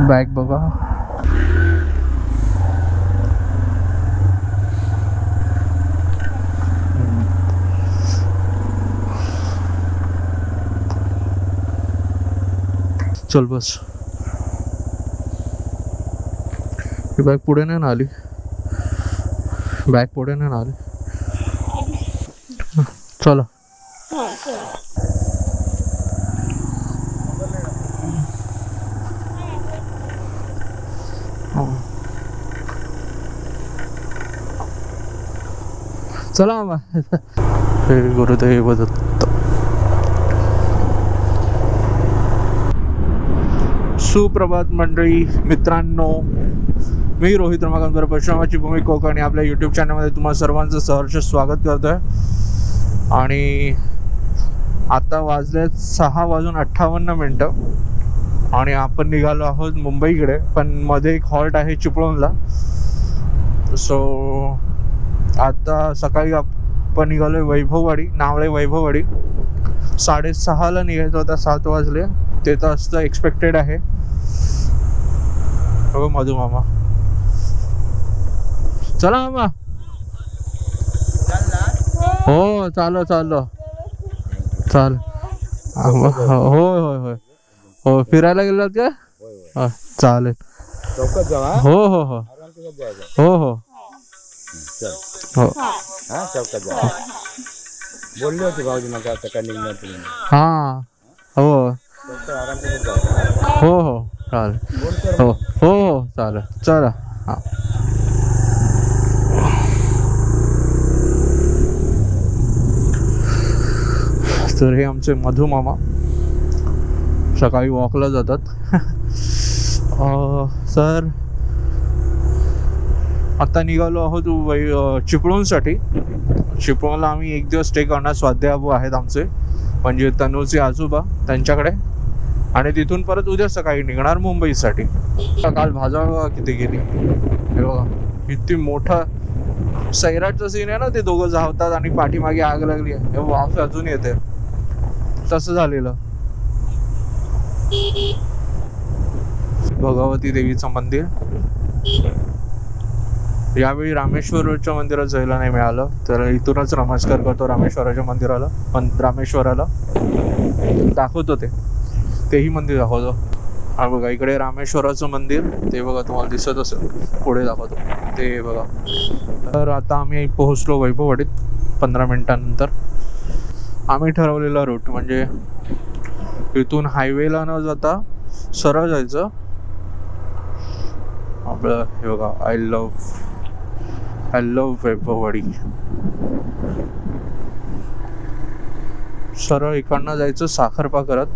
Bag बघा. चल बस. ही bag पुढे नाही ना आली. बॅग पुढे नाही ना आली. चला. चला मामा. हे गुरुदेव दत्त. सुप्रभात मंडळी, मित्रांनो. मी रोहित रमाकांत पश्चिमाची भूमी कोकण आपल्या यूट्यूब चॅनलमध्ये तुम्हाला सर्वांचं सहर्ष स्वागत करतोय. आणि आता वाजलेत 6:58 आणि आपण निघालो आहोत मुंबईकडे. पण मध्ये एक हॉल्ट आहे चिपळूणला. सो आता सकाळी आपण निघालोय वैभववाडी, नावळे वैभववाडी. 6:30ला निघायचं होता, 7 वाजले. ते तर असतं एक्सपेक्टेड आहे. हो मधू मामा. चला मामा. हो चालो चालो चाल. होय होय होय हो. फिरायला गेलात का? चालेल. हो हो हो हो हो हो. बोलले होते भाऊजी मग आता काय निघणार तुम्ही? हां हो हो हो चालेल. हो हो हो चालेल. चला. हां तर हे आमचे मधू मामा सकाळी वॉकला जातात. सर आता निघालो आहोत चिपळूणसाठी. चिपळूणला आम्ही एक दिवस स्टे करणार. स्वाध्यायबू आहेत आमचे, म्हणजे तनूचे आजोबा, त्यांच्याकडे. आणि तिथून परत उद्या सकाळी निघणार मुंबईसाठी. काल भाजा बघा किती गेली. हे बघा किती मोठा सैराटचा सीन आहे ना. ते दोघं धावतात आणि पाठीमागे आग लागली आहे. वाफ अजून येते. तसं झालेलं. भगवती देवीचं मंदिर. यावेळी रामेश्वरच्या मंदिरात जायला नाही मिळालं, तर इथूनच नमस्कार करतो रामेश्वराच्या मंदिराला. पण रामेश्वराला दाखवतो तेही मंदिर दाखवतो. हा बघा इकडे रामेश्वराचं मंदिर, ते बघा तुम्हाला दिसत असेल. पुढे दाखवतो ते बघा. तर आता आम्ही पोहोचलो वैभववाडीत 15 मिनिटांनंतर. आम्ही ठरवलेला रूट म्हणजे इथून हायवेला न जाता सरळ जायचं आपलं. हे बघा आय लव्ह वैभववाडी. सरळ इकडनं जायचं साखरपा करत,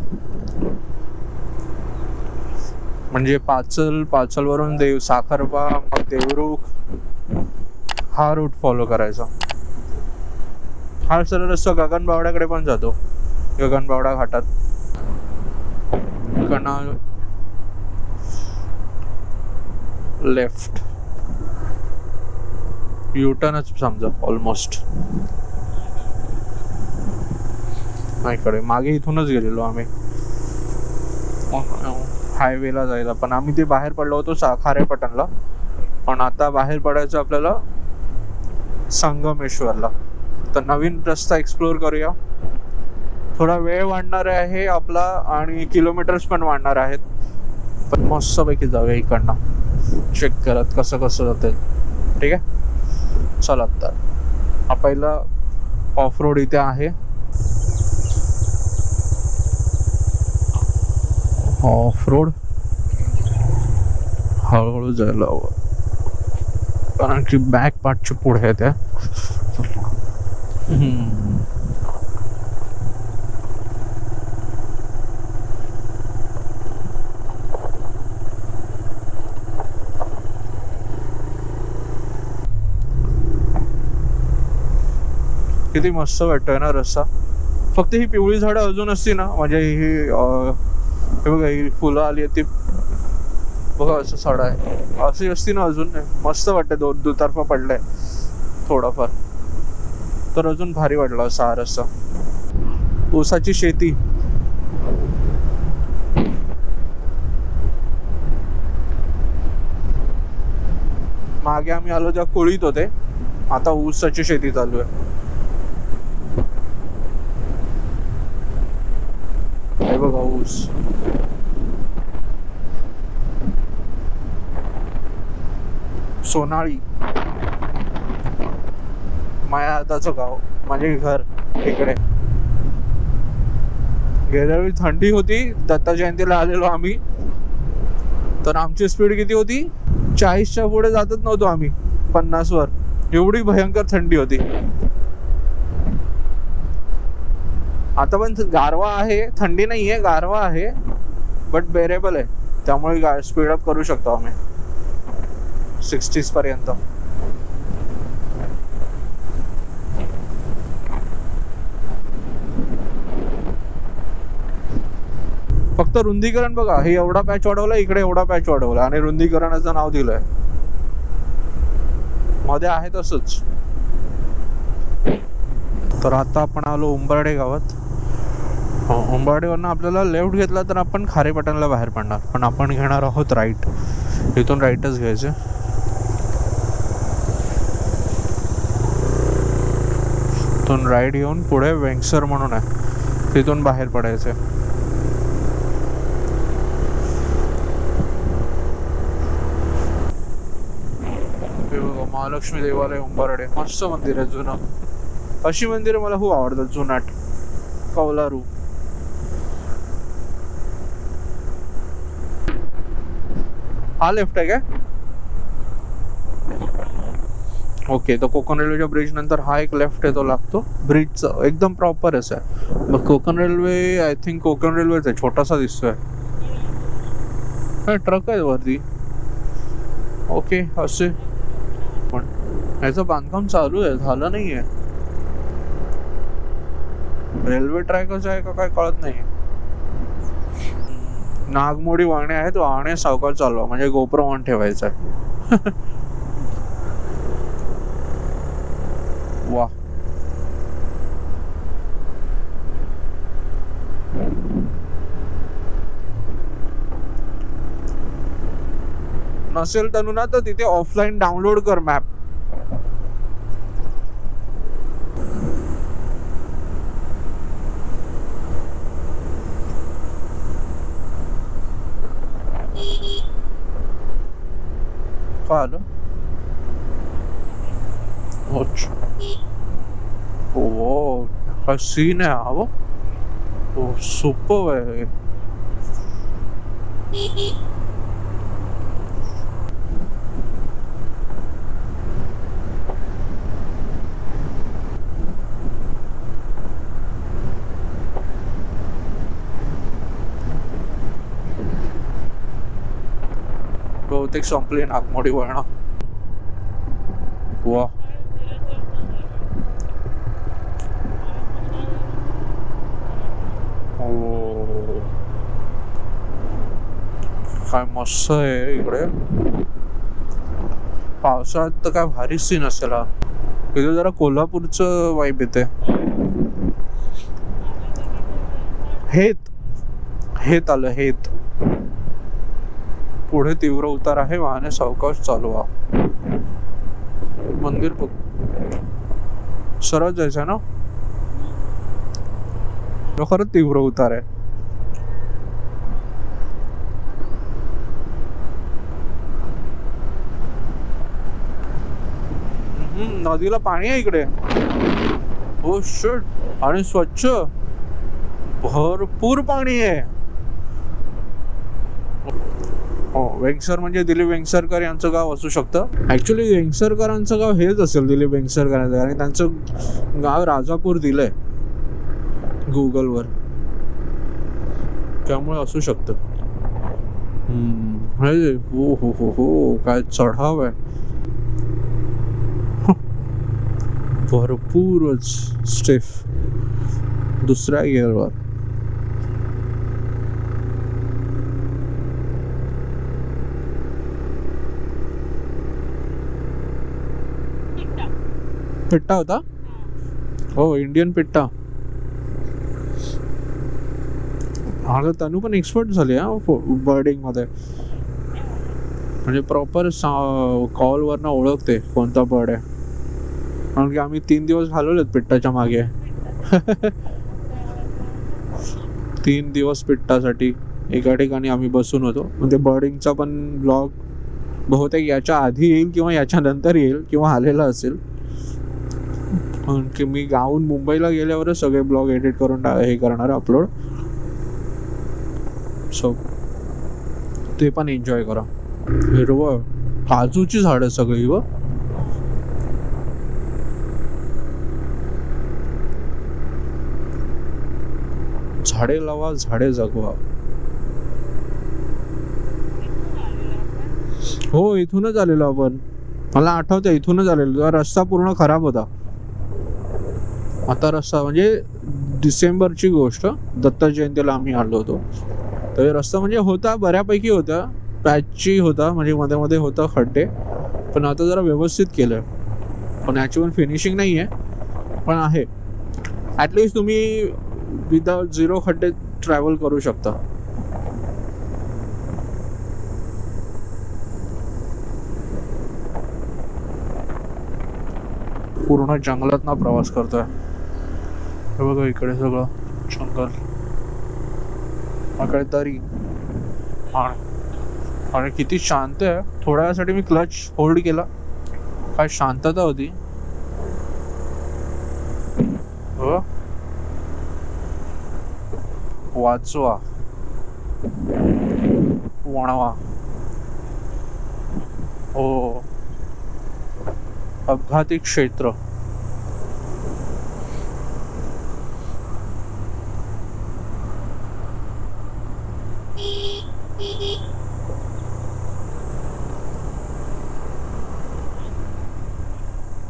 म्हणजे पाचलवरून साखरपा, मग देवरुख, हा रूट फॉलो करायचा. हा सरळ रस्ता गगनबावड्याकडे पण जातो. गगनबावडा घाटात इकडनं लेफ्ट युटर्नच समजा ऑलमोस्ट. इकडे मागे इथूनच गेलेलो आम्ही हायवेला जायला. पण आम्ही ते बाहेर पडलो होतो खारेपाटणला. पण आता बाहेर पडायचं आपल्याला संगमेश्वरला. तर नवीन रस्ता एक्सप्लोर करूया. थोडा वेळ वाढणार आहे आपला आणि किलोमीटर्स पण वाढणार आहेत. पण मस्तपैकी जाऊया इकडनं चेक करत कसं कसं जाते. ठीक आहे चला. तर हा पहिला ऑफ रोड इथे आहे. ऑफ रोड हळूहळू जायला हवं, कारण की बॅक पार्टच्या पुढे आहे त्या. किती मस्त वाटतोय ना रस्ता. फक्त ही पिवळी झाडं अजून असती ना, म्हणजे ही बघा ही फुलं आली ती बघा, असं झाड आहे अशी असती ना अजून मस्त वाटतं. दुतर्फा पडलाय थोडाफार, तर अजून भारी वाटलं असं हा रस्ता. ऊसाची शेती. मागे आम्ही आलो तेव्हा कोळीत होते, आता ऊसाची शेती चालू आहे. हे बघा ऊस. सोनाळी माझ्या आताचं गाव, माझे घर इकडे. गेल्या वेळी थंडी होती, दत्त जयंतीला आलेलो आम्ही, तर आमची स्पीड किती होती, 40च्या पुढे जातच नव्हतो आम्ही, 50 वर. एवढी भयंकर थंडी होती. आता पण गारवा आहे, थंडी नाहीये, गारवा आहे, बट बेरेबल आहे. त्यामुळे स्पीडअप करू शकतो आम्ही 60s पर्यंत. फक्त रुंदीकरण बघा, हे एवढा पॅच वाढवला, इकडे एवढा पॅच वाढवला आणि रुंदीकरणाचं नाव दिलंय. मध्ये आहे तसंच. तर आता आपण आलो उंबरडे गावात. उंबरडेवरनं आपल्याला लेफ्ट घेतला तर आपण खारेपाटणला बाहेर पडणार, पण आपण घेणार आहोत राईट. इथून राईटच घ्यायचे. इथून राईट घेऊन पुढे वेंगसर म्हणून आहे, तिथून बाहेर पडायचे. महालक्ष्मी देवालय उंबरडे, मस्त मंदिर आहे जुनं. अशी मंदिरं मला खूप आवडतात, जुनाट, कौलारू. हा लेफ्ट आहे काय? ओके, तर कोकण रेल्वेच्या ब्रिज नंतर हा एक लेफ्ट आहे, तो लागतो ब्रिजचा, एकदम प्रॉपर असं आहे. मग Konkan railway, I think Konkan रेल्वेच आहे, छोटासा दिसतोय. ट्रक आहे वरती. ओके, असे पण याचं बांधकाम चालू आहे, झालं नाहीये. रेल्वे ट्रॅकच आहे का काय कळत नाही. नागमोडी वाहणे आहेत, वाहणे सावकाश चालवा, म्हणजे गोप्रो ऑन ठेवायचं आहे. वा, नसेल तनु ना तर तिथे ऑफलाईन डाउनलोड कर मॅप. काय आलं? ओ, काय सीन आहे हा. वो सुपर आहे. बहुतेक संपली नागमोडी वळणं. वा, काय मस्त आहे इकडे. पावसाळ्यात तर काय भारी सीन असेल हा. इथे जरा कोल्हापूरचं वाईब येते. हेत आलं, हेत. पुढे तीव्र उतार आहे, वाहने सावकाश चालवा. मंदिर सरळ जायचं ना, खरंच तीव्र उतार आहे. नदीला पाणी आहे इकडे. हो शिट, आणि स्वच्छ, भरपूर पाणी आहे. हो, वेंगसर म्हणजे दिलीप वेंगसरकर यांचं गाव असू शकतं. ऍक्च्युली वेंगसरकरांचं गाव हेच असेल, दिलीप वेंगसरकरांचं, आणि त्यांचं गाव राजापूर दिलंय गुगलवर, त्यामुळे असू शकतं. हो हो हो हो, काय चढाव आहे, भरपूरच स्टेफ. दुसऱ्या गिअरवर. पिट्टा होता. हो, इंडियन पिट्टा. हा, तनु पण एक्सपर्ट झाली हा बर्डिंग मध्ये. म्हणजे प्रॉपर कॉलवरनं ओळखते कोणता बर्ड आहे, कारण की आम्ही 3 दिवस घालवलेत पिट्टाच्या मागे. 3 दिवस पिट्टासाठी एका ठिकाणी आम्ही बसून होतो. म्हणजे बर्डिंगचा पण ब्लॉग बहुतेक याच्या आधी येईल किंवा याच्या नंतर येईल किंवा आलेला असेल, की मी गावून मुंबईला गेल्यावरच सगळे ब्लॉग एडिट करून हे करणार अपलोड. सो ते पण एन्जॉय करा. हिरवळ, काजूची झाडं सगळी व झाडे लावा झाडे जगवा. हो, इथूनच आलेलो आपण. मला आठवतं इथूनच आलेलो. रस्ता पूर्ण खराब होता. आता रस्ता म्हणजे डिसेंबरची गोष्ट, दत्त जयंतीला आम्ही आलो होतो. तर रस्ता म्हणजे होता बऱ्यापैकी होता, पॅचची होता, म्हणजे मध्ये मध्ये होता खड्डे, पण आता जरा व्यवस्थित केलं. पण याची पण फिनिशिंग नाही आहे, पण आहे. ॲटलिस्ट तुम्ही विदाउट 0 खड्डे ट्रॅव्हल करू शकता. पूर्ण जंगलात ना प्रवास करतोय. हे बघा इकडे सगळं जंगल, इकडे दरी, आणि किती शांत आहे. थोड्या वेळासाठी मी क्लच होल्ड केला, काय शांतता होती. वाचवा, वणवा. हो, अपघाती क्षेत्र.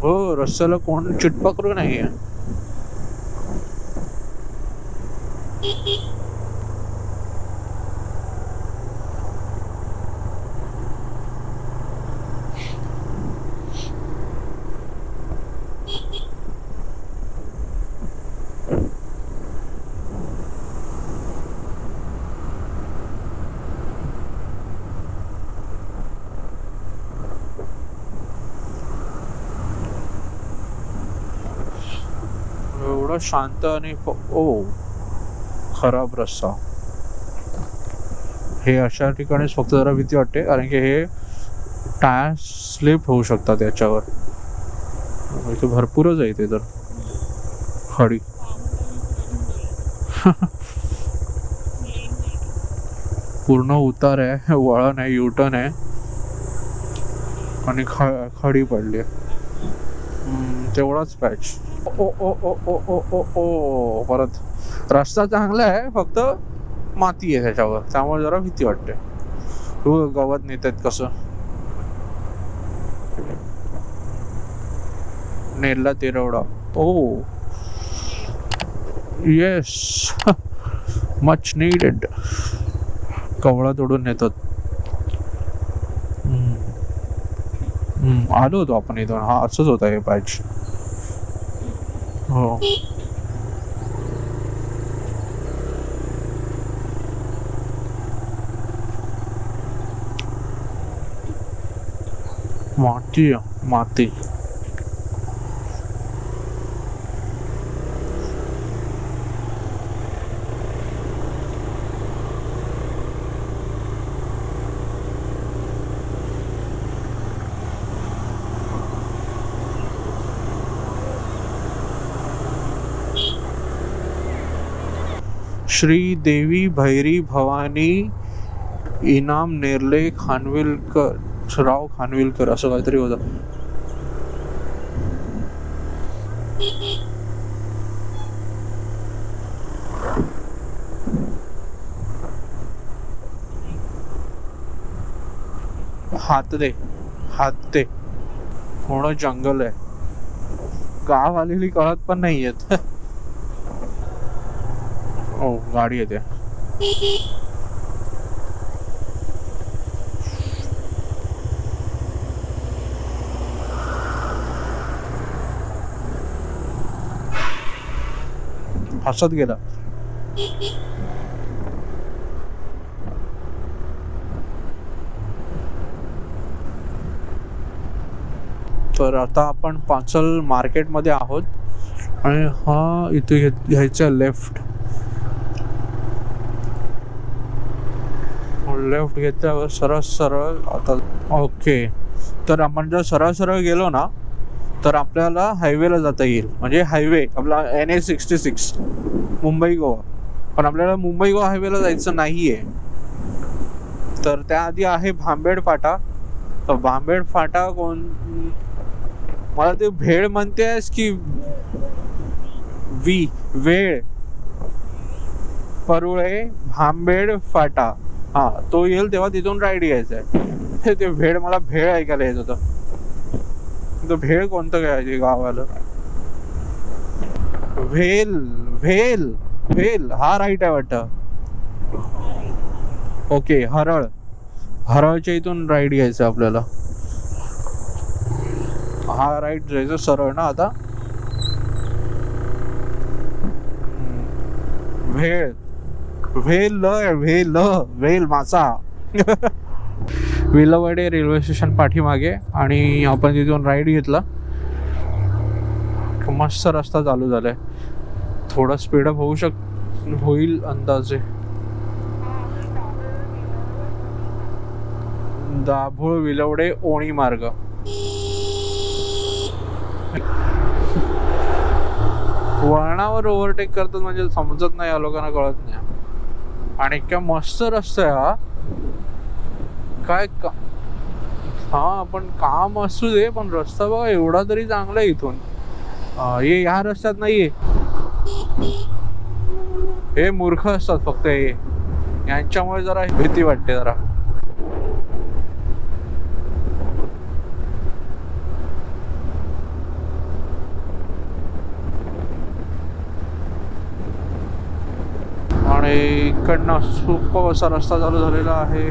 हो, रस्त्याला कोण चिटपकरू नाहीये. एवढं शांत आणि ओ खराब रस्ता. हे अशा ठिकाणीच फक्त जरा भीती वाटते, कारण की हे टायर स्लिप होऊ शकतात याच्यावर. इथे भरपूरच आहे इथे तर खडी. पूर्ण उतार आहे, वळण आहे, युटर्न आहे, आणि खडी पडली आहे. तेवढाच पॅच. ओ ओ ओ ओ ओ ओ ओ परत रस्ता चांगला आहे, फक्त माती आहे त्याच्यावर, त्यामुळे जरा भीती वाटते. गवत नेतात कसं. नेरला तेरवडा. ओ येस, मच नीडेड. कवळा तोडून नेतात. आलो होतो आपण इथून. हा असंच होता हे पॅच. हो, माती माती. श्री देवी भैरी भवानी इनाम नेर्ले खानविलकर, राव खानविलकर असं काहीतरी होतं. हाते पूर्ण जंगल आहे. गाव आलेली कळत पण नाही येत. ओ गाडी येते. हसत गेला. तर आता आपण पाचल मार्केटमध्ये आहोत आणि हा इथे घ्यायचं लेफ्ट घेतल्यावर सरळ आता ओके. तर आपण जर सरळ गेलो ना तर आपल्याला हायवेला जाता येईल. म्हणजे हायवे आपला NH66 मुंबई गोवा. पण आपल्याला मुंबई गोवा हायवेला जायचं नाहीये. तर त्याआधी आहे भांबेड फाटा. तर भांबेड फाटा मला ते भेळ म्हणतेस की वेळ परुळे भांबेड फाटा हा तो येईल तेव्हा तिथून राईट घ्यायचंय. ते भेळ मला भेळ ऐकायला येत होतं. तो भेळ कोणतं घ्यायचे गावाला भेल हा राईट आहे वाटतं. ओके हरळच्या इथून राईट घ्यायचं आपल्याला. हा राईट जायचं सरळ ना आता. भेल मासा. विलवडे रेल्वे स्टेशन पाठीमागे आणि आपण तिथून राईट घेतला. मस्त रस्ता चालू झालाय. थोडा स्पीडअप होईल अंदाजे. दाभोळ विलवडे ओणी मार्ग. वळणावर ओव्हरटेक करतात म्हणजे समजत नाही या लोकांना, कळत नाही. आणि इतका मस्त रस्ता आहे हा. काय हा पण काम असू दे पण रस्ता बघा एवढा तरी चांगला आहे इथून. ह्या रस्त्यात नाहीये. हे मूर्ख असतात फक्त हे. यांच्यामुळे जरा भीती वाटते जरा. आणि इकडनं खूप असा रस्ता चालू झालेला आहे.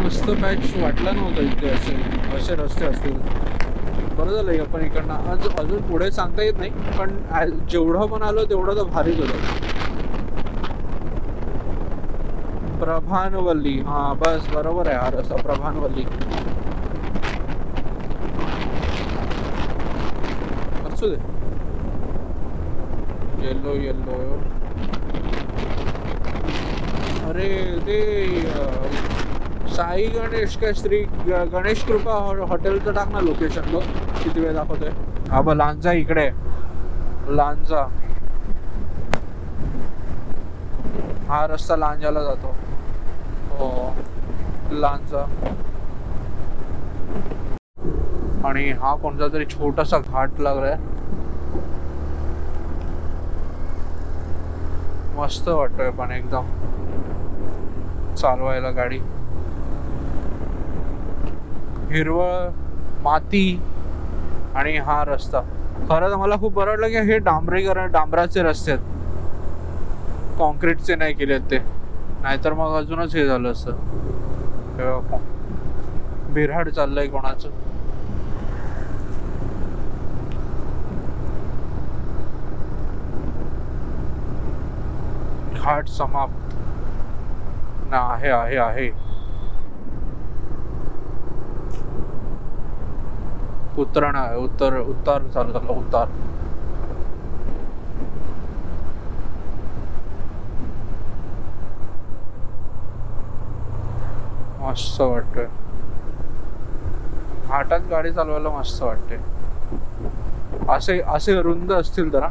मस्त पॅच वाटला नव्हता इथे असे रस्ते असतील. बरं झालं आपण इकडनं अजून पुढे सांगता येत नाही पण जेवढं पण आलो तेवढं तर भारीच होतं. प्रभानवल्ली हा बस बरोबर आहे हा रस्ता प्रभानवल्ली. असू दे. येल्लो अरे ते साई गणेश काय श्री गणेश कृपा हॉटेलचं टाक ना लोकेशन. बघ किती वेळ दाखवतोय. हा बघ लांजा इकडे. लांजा हा रस्ता लांजाला जातो. हो लांजा. आणि हा कोणता तरी छोटासा घाट लागलाय. मस्त वाटतोय पण एकदम चालवायला गाडी. हिरवळ माती आणि हा रस्ता. खरंच मला खूप बरं वाटलं की हे डांबराचे रस्ते आहेत. कॉन्क्रीटचे नाही केले ते, नाहीतर मग अजूनच हे झालं असतं. बिऱ्हाड चाललंय कोणाचं. घाट समाप्त ना आहे आहे आहे. उतरण आहे, उतार चालू झाला. उतार मस्त वाटतंय. घाटात गाडी चालवायला मस्त वाटते. असे असे अरुंद असतील जरा,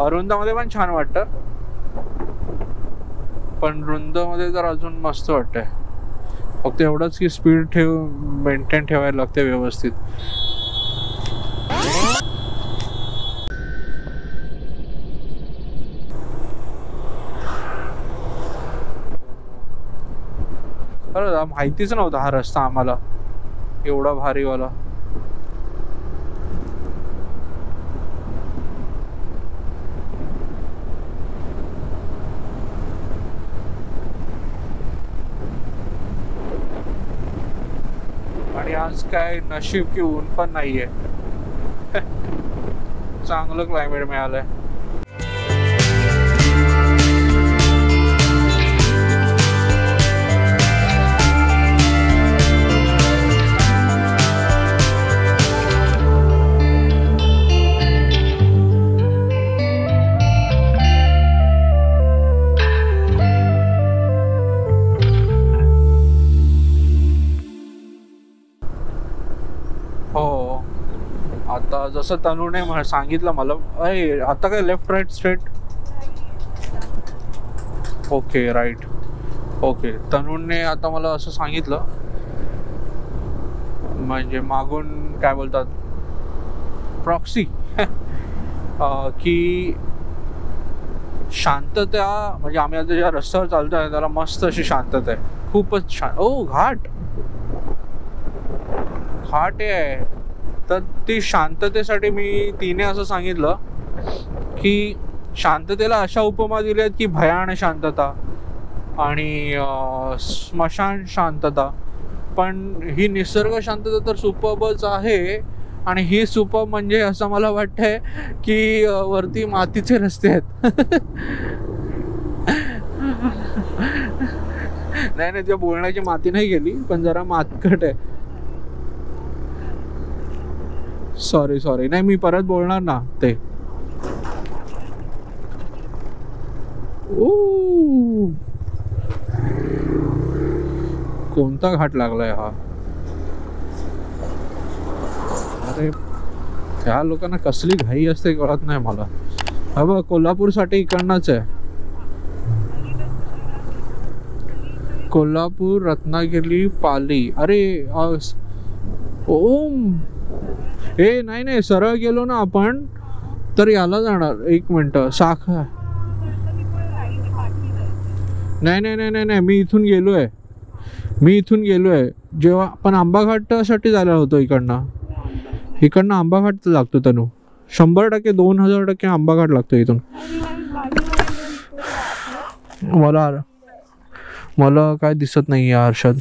अरुंदामध्ये पण छान वाटतं, पण रुंद मध्ये जर अजून मस्त वाटतंय. फक्त एवढंच की स्पीड मेंटेन ठेवायला लागते व्यवस्थित. खरं माहितीच नव्हता हा रस्ता आम्हाला एवढा भारीवाला. आणि आज काय नशीब की ऊन पण नाहीये. चांगलं क्लायमेट मिळालंय. आता जसं तनुने सांगितलं मला, अरे आता काय left right straight. Okay right. Okay, तनुने आता मला असं सांगितलं, म्हणजे मागून काय बोलतात प्रॉक्सी, की शांतता, म्हणजे आम्ही आता ज्या रस्त्यावर चालतोय त्याला मस्त अशी शांतता आहे, खूपच छान. ओ घाट आहे. तर ती शांततेसाठी तिने असं सांगितलं की शांततेला अशा उपमा दिल्या आहेत की भयान शांतता आणि स्मशान शांतता. पण ही निसर्ग शांतता तर सुपर्बच आहे. आणि ही सुपर्ब म्हणजे असं मला वाटतंय की वरती मातीचे रस्ते आहेत. नाही त्या बोलण्याची माती नाही गेली, पण जरा मातकट आहे. सॉरी नाही, मी परत बोलणार ना ते. कोणता घाट लागलाय हा. अरे ह्या लोकांना कसली घाई असते कळत नाही मला. हा बघ, कोल्हापूर साठी इकडनंच आहे. कोल्हापूर, रत्नागिरी, पाली. अरे ओम, हे नाही सरळ गेलो ना आपण तर याला जाणार. एक मिनिट, साखर. नाही मी इथून गेलोय जेव्हा आपण आंबा घाटासाठी जायला होतो. इकडनं आंबा घाट लागतो तनु. 100%, 2000% आंबा घाट लागतो इथून. मला काय दिसत नाही यार हर्षद.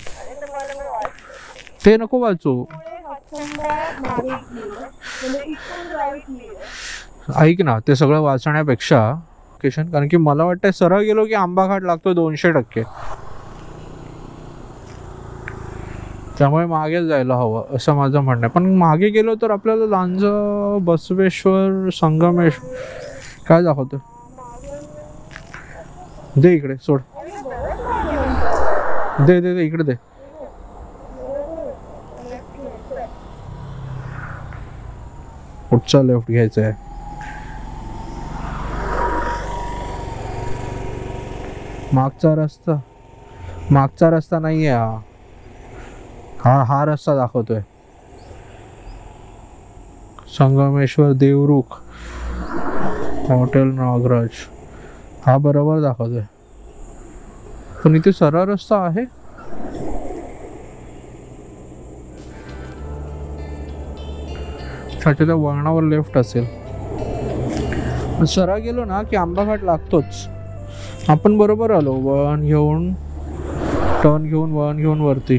ते नको वाचू. ऐक ना, ते सगळं वाचण्यापेक्षा कारण की मला वाटतं सरळ गेलो की आंबा घाट लागतो 200%. त्यामुळे मागे जायला हवं असं माझं म्हणणं आहे. पण मागे गेलो तर आपल्याला लांजा, बसवेश्वर, संगमेश्वर काय दाखवतं. दे इकडे, सोड. दे इकडे दे. पुढचा लेफ्ट घ्यायचा आहे. मागचा रस्ता नाहीये हा रस्ता दाखवतोय. संगमेश्वर, देवरुख, हॉटेल नागराज, हा बरोबर दाखवतोय. पण इथे सरळ रस्ता आहे. त्या वळणावर लेफ्ट असेल. सरळ गेलो ना की आंबा घाट लागतोच. आपण बरोबर आलो, वळण घेऊन टर्न घेऊन वळण घेऊन वरती.